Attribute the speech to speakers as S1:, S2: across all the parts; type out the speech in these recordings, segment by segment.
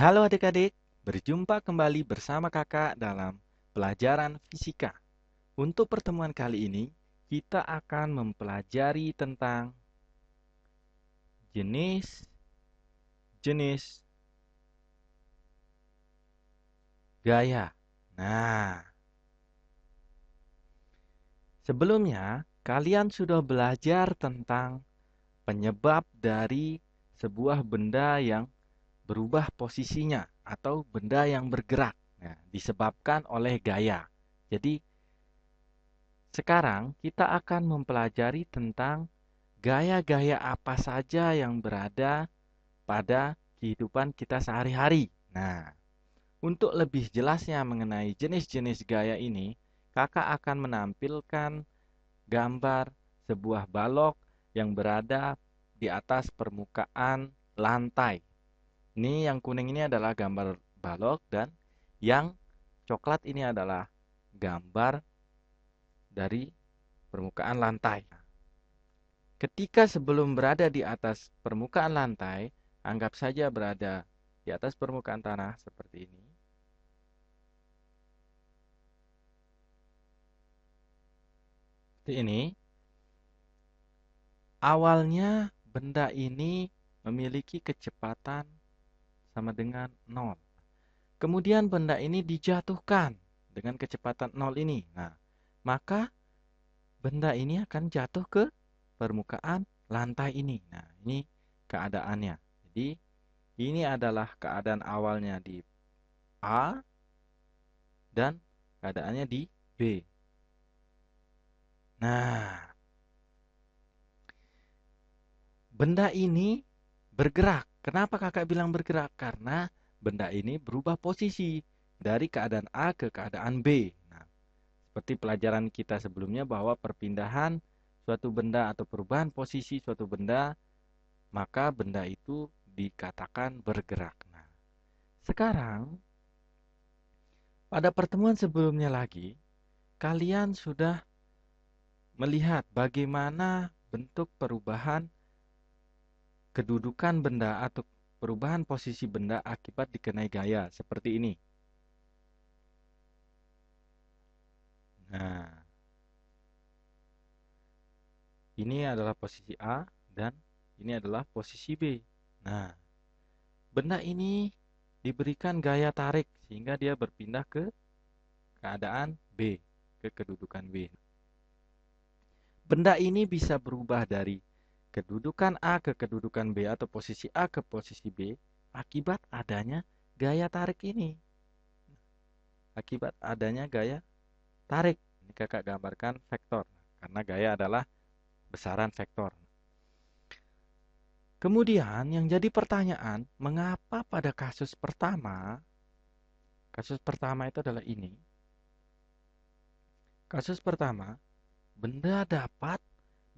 S1: Halo adik-adik, berjumpa kembali bersama kakak dalam pelajaran fisika. Untuk pertemuan kali ini, kita akan mempelajari tentang jenis-jenis gaya. Nah, sebelumnya kalian sudah belajar tentang penyebab dari sebuah benda yang berubah posisinya atau benda yang bergerak. Nah, disebabkan oleh gaya. Jadi, sekarang kita akan mempelajari tentang gaya-gaya apa saja yang berada pada kehidupan kita sehari-hari. Nah, untuk lebih jelasnya mengenai jenis-jenis gaya ini, kakak akan menampilkan gambar sebuah balok yang berada di atas permukaan lantai. Ini yang kuning ini adalah gambar balok dan yang coklat ini adalah gambar dari permukaan lantai. Ketika sebelum berada di atas permukaan lantai, anggap saja berada di atas permukaan tanah seperti ini. Seperti ini. Awalnya benda ini memiliki kecepatan sama dengan 0. Kemudian benda ini dijatuhkan dengan kecepatan 0 ini. Nah, maka benda ini akan jatuh ke permukaan lantai ini. Nah, ini keadaannya. Jadi, ini adalah keadaan awalnya di A dan keadaannya di B. Nah, benda ini bergerak. Kenapa kakak bilang bergerak? Karena benda ini berubah posisi dari keadaan A ke keadaan B. Nah, seperti pelajaran kita sebelumnya bahwa perpindahan suatu benda atau perubahan posisi suatu benda, maka benda itu dikatakan bergerak. Nah, sekarang pada pertemuan sebelumnya lagi, kalian sudah melihat bagaimana bentuk perubahan kedudukan benda atau perubahan posisi benda akibat dikenai gaya seperti ini. Nah, ini adalah posisi A dan ini adalah posisi B. Nah, benda ini diberikan gaya tarik sehingga dia berpindah ke keadaan B, ke kedudukan B. Benda ini bisa berubah dari kedudukan A ke kedudukan B atau posisi A ke posisi B akibat adanya gaya tarik ini. Akibat adanya gaya tarik. Ini kakak gambarkan vektor. Karena gaya adalah besaran vektor. Kemudian yang jadi pertanyaan, mengapa pada kasus pertama itu adalah ini. Kasus pertama, benda dapat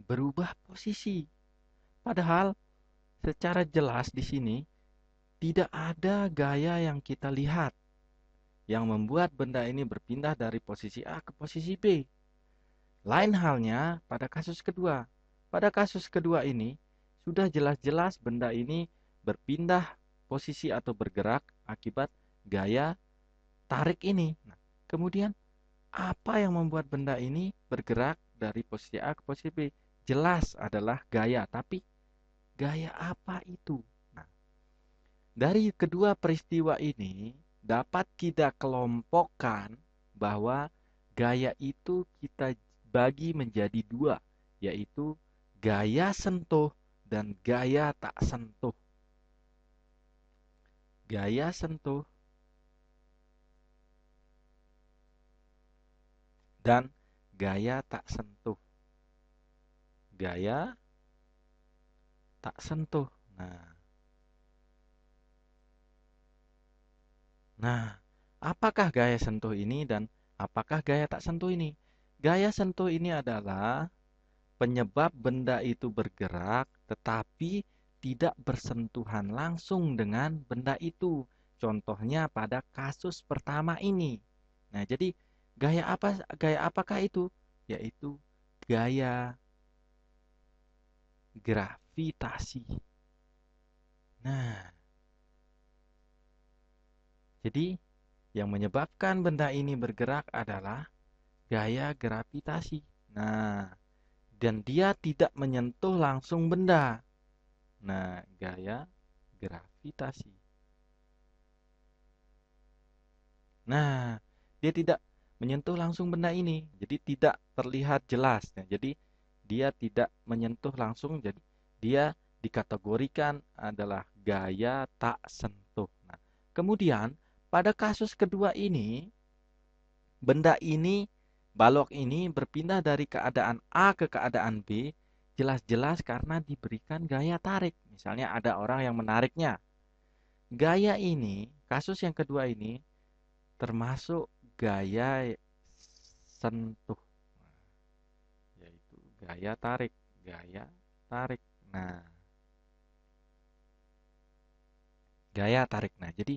S1: berubah posisi. Padahal secara jelas di sini tidak ada gaya yang kita lihat yang membuat benda ini berpindah dari posisi A ke posisi B. Lain halnya pada kasus kedua. Pada kasus kedua ini, sudah jelas-jelas benda ini berpindah posisi atau bergerak akibat gaya tarik ini. Nah, kemudian, apa yang membuat benda ini bergerak dari posisi A ke posisi B? Jelas adalah gaya, tapi gaya apa itu? Nah, dari kedua peristiwa ini, dapat kita kelompokkan bahwa gaya itu kita bagi menjadi dua, yaitu gaya sentuh dan gaya tak sentuh. Gaya sentuh dan gaya tak sentuh. Gaya tak sentuh. Nah, apakah gaya sentuh ini dan apakah gaya tak sentuh ini? Gaya sentuh ini adalah penyebab benda itu bergerak tetapi tidak bersentuhan langsung dengan benda itu. Contohnya pada kasus pertama ini. Nah, jadi gaya apakah itu? Yaitu gaya gravitasi. Nah, Jadi, yang menyebabkan benda ini bergerak adalah gaya gravitasi. Nah, dan dia tidak menyentuh langsung benda. Nah, gaya gravitasi. Nah, dia tidak menyentuh langsung benda ini, jadi tidak terlihat jelas. Nah, jadi dia tidak menyentuh langsung, jadi dia dikategorikan adalah gaya tak sentuh. Nah, kemudian pada kasus kedua ini, benda ini, balok ini berpindah dari keadaan A ke keadaan B, jelas-jelas karena diberikan gaya tarik. Misalnya ada orang yang menariknya. Gaya ini, kasus yang kedua ini, termasuk gaya sentuh, yaitu gaya tarik, gaya tarik. Nah, gaya tarik. Nah, jadi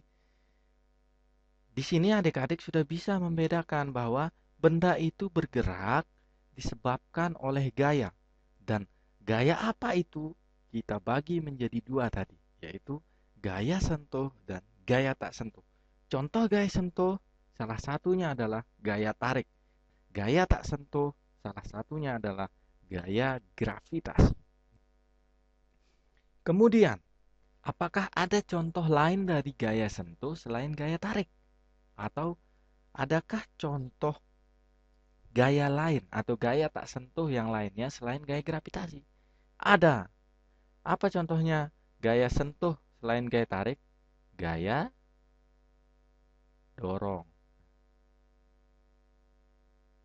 S1: di sini adik-adik sudah bisa membedakan bahwa benda itu bergerak disebabkan oleh gaya. Dan gaya apa itu? Kita bagi menjadi dua tadi, yaitu gaya sentuh dan gaya tak sentuh. Contoh gaya sentuh, salah satunya adalah gaya tarik. Gaya tak sentuh, salah satunya adalah gaya gravitasi. Kemudian, apakah ada contoh lain dari gaya sentuh selain gaya tarik? Atau adakah contoh gaya lain atau gaya tak sentuh yang lainnya selain gaya gravitasi? Ada. Apa contohnya? Gaya sentuh selain gaya tarik? Gaya dorong.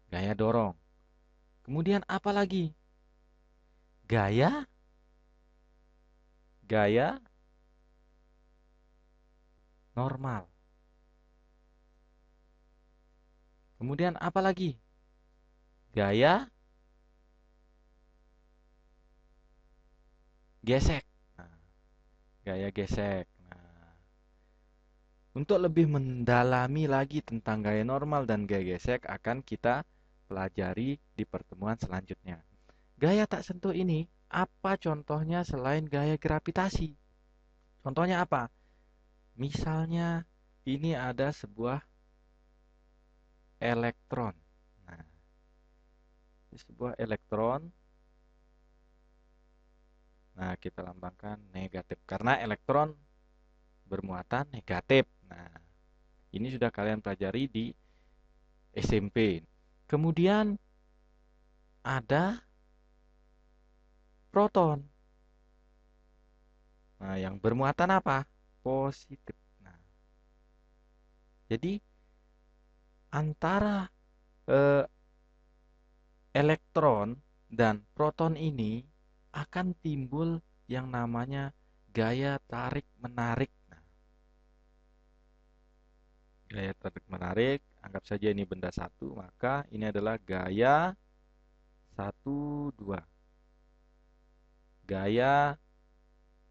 S1: Gaya dorong. Kemudian apa lagi? Gaya gaya normal. Kemudian apa lagi? Gaya gesek. Nah, gaya gesek. Nah, untuk lebih mendalami lagi tentang gaya normal dan gaya gesek akan kita pelajari di pertemuan selanjutnya. Gaya tak sentuh ini apa contohnya selain gaya gravitasi? Contohnya apa? Misalnya ini ada sebuah elektron. Nah, ini sebuah elektron. Nah, kita lambangkan negatif karena elektron bermuatan negatif. Nah, ini sudah kalian pelajari di SMP. Kemudian ada proton. Nah, yang bermuatan apa? Positif. Nah, jadi antara eh, elektron dan proton ini akan timbul yang namanya gaya tarik-menarik. Nah, gaya tarik-menarik, anggap saja ini benda satu, maka ini adalah gaya 1, 2. Gaya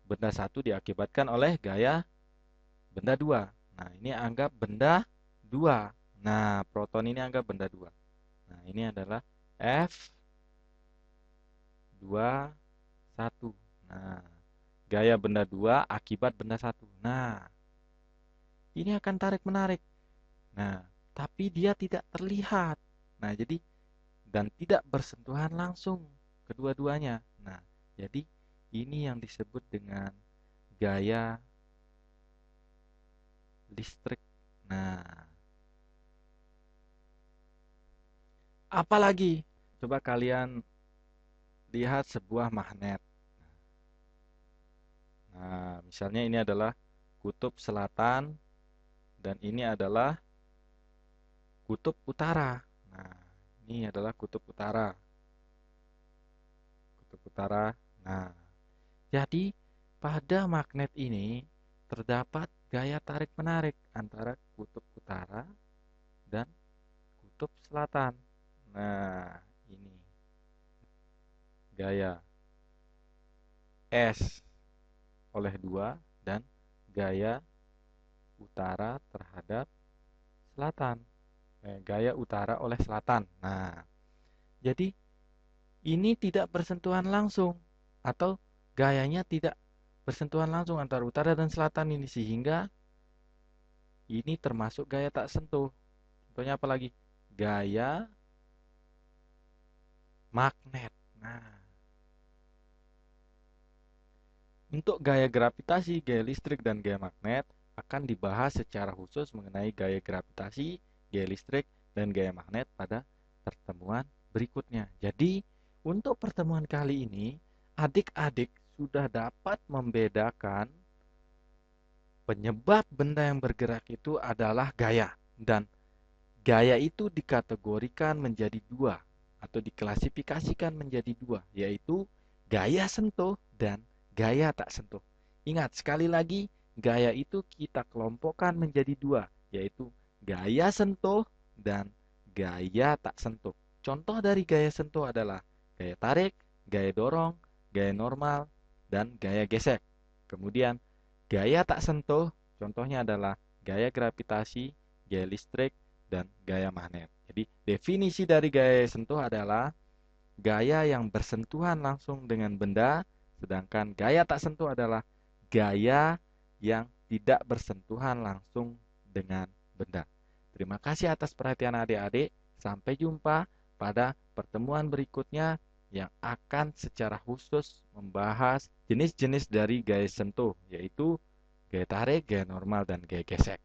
S1: benda satu diakibatkan oleh gaya benda 2. Nah, ini anggap benda 2. Nah, proton ini anggap benda 2. Nah, ini adalah F21. Nah, gaya benda 2 akibat benda 1. Nah, ini akan tarik-menarik. Nah, tapi dia tidak terlihat. Nah, jadi dan tidak bersentuhan langsung kedua-duanya. Nah, jadi ini yang disebut dengan gaya listrik. Nah, apalagi? Coba kalian lihat sebuah magnet. Nah, misalnya ini adalah kutub selatan dan ini adalah kutub utara. Nah, ini adalah kutub utara. Kutub utara. Nah, jadi pada magnet ini terdapat gaya tarik-menarik antara kutub utara dan kutub selatan. Nah, ini gaya S oleh 2 dan gaya utara terhadap selatan. Gaya utara oleh selatan. Nah, jadi ini tidak bersentuhan langsung atau gayanya tidak bersentuhan langsung antara utara dan selatan ini sehingga Ini termasuk gaya tak sentuh. Contohnya apa lagi? Gaya magnet. Nah, untuk gaya gravitasi, gaya listrik, dan gaya magnet akan dibahas secara khusus mengenai gaya gravitasi, gaya listrik, dan gaya magnet pada pertemuan berikutnya. Jadi, untuk pertemuan kali ini, adik-adik sudah dapat membedakan penyebab benda yang bergerak itu adalah gaya. Dan gaya itu dikategorikan menjadi dua atau diklasifikasikan menjadi dua, yaitu gaya sentuh dan gaya tak sentuh. Ingat sekali lagi, gaya itu kita kelompokkan menjadi dua, yaitu gaya sentuh dan gaya tak sentuh. Contoh dari gaya sentuh adalah gaya tarik, gaya dorong, gaya normal, dan gaya gesek. Kemudian gaya tak sentuh, contohnya adalah gaya gravitasi, gaya listrik, dan gaya magnet. Jadi, definisi dari gaya sentuh adalah gaya yang bersentuhan langsung dengan benda, sedangkan gaya tak sentuh adalah gaya yang tidak bersentuhan langsung dengan benda. Terima kasih atas perhatian adik-adik. Sampai jumpa pada pertemuan berikutnya yang akan secara khusus membahas jenis-jenis dari gaya sentuh, yaitu gaya tarik, gaya normal, dan gaya gesek.